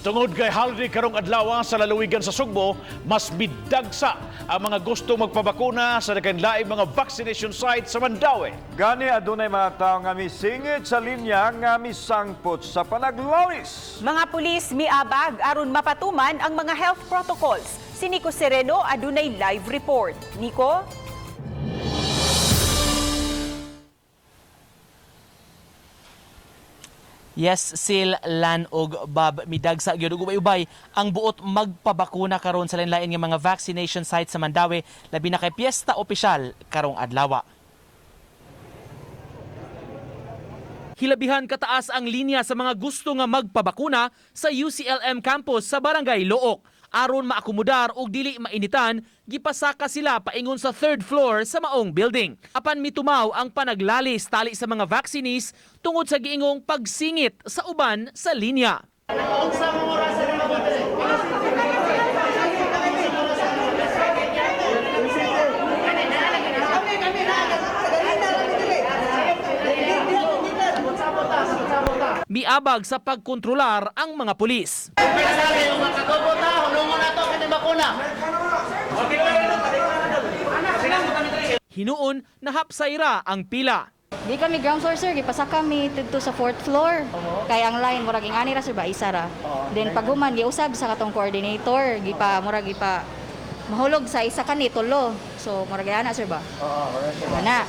Tungod kay holiday karong adlaw sa lalawigan sa Sugbo, mas midagsa ang mga gusto magpabakuna sa nakanlaing mga vaccination sites sa Mandaue. Gani adunay mga tao nga misingit sa linya nga misangpot sa panaglawis. Mga pulis miabag aron mapatuman ang mga health protocols. Si Nico Sereno adunay live report. Nico? Yes, Sil, Lan og Bob, midagsa gyud ug ubay-ubay ang buot magpabakuna karon sa lain-lain nga mga vaccination sites sa Mandaue labi na kay piyesta opisyal karong adlaw. Hilabihan kataas ang linya sa mga gusto nga magpabakuna sa UCLM campus sa Barangay Look. Aron maakomodar og dili mainitan, gipasaka sila paingon sa third floor sa maong building. Apan mitumaw ang panaglalis tali sa mga vaccinees tungod sa giingong pagsingit sa uban sa linya. Miabag sa pagkontrolar ang mga pulis. Hinuon na hapsayra ang pila. Di kami ground floor sir, gipasa kami dito sa fourth floor. Kaya ang line murag ingani ra sir ba isa ra. Then paghuman giusab sa katong coordinator, murag gipa mahulog sa isa kani tulo. So murag ana sir ba? Ana.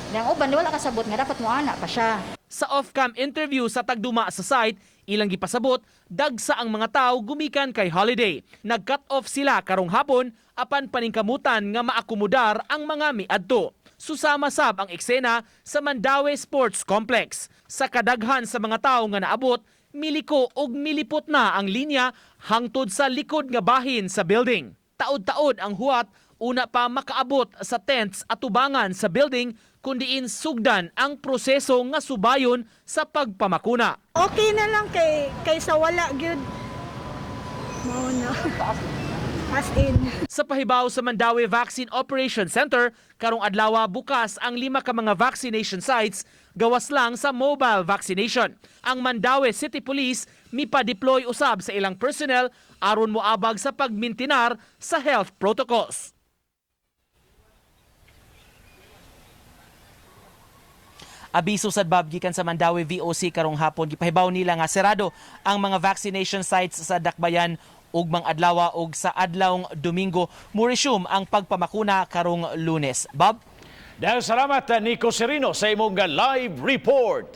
Yang uban wala kasabot nga dapat mo ana pa siya. Sa off-cam interview sa tagduma sa site, ilang gipasabot, dagsa ang mga tao gumikan kay holiday. Nag-cut off sila karong hapon apan paningkamutan nga maakomodar ang mga miadto. Susama sab ang eksena sa Mandaue Sports Complex. Sa kadaghan sa mga tao nga naabot, miliko og milipot na ang linya hangtod sa likod nga bahin sa building. Taod-taod ang huwat, una pa makaabot sa tents at tubangan sa building kundiin sugdan ang proseso nga subayon sa pagpamakuna. Okay na lang kaysa wala gyud. Mao na. As in. Sa pahibaw sa Mandaue Vaccine Operation Center, karong adlaw bukas ang 5 ka mga vaccination sites gawas lang sa mobile vaccination. Ang Mandaue City Police mipa-deploy usab sa ilang personnel aron moabag sa pagmintinar sa health protocols. Abiso sad Bob gikan sa Mandaue VOC karong hapon gipahibaw nila nga serado ang mga vaccination sites sa Dakbayan ug adlaw ug sa adlawng Domingo mo resume ang pagpamakuna karong Lunes. Bob? Dahil salamat Nico Sereno sa imong live report.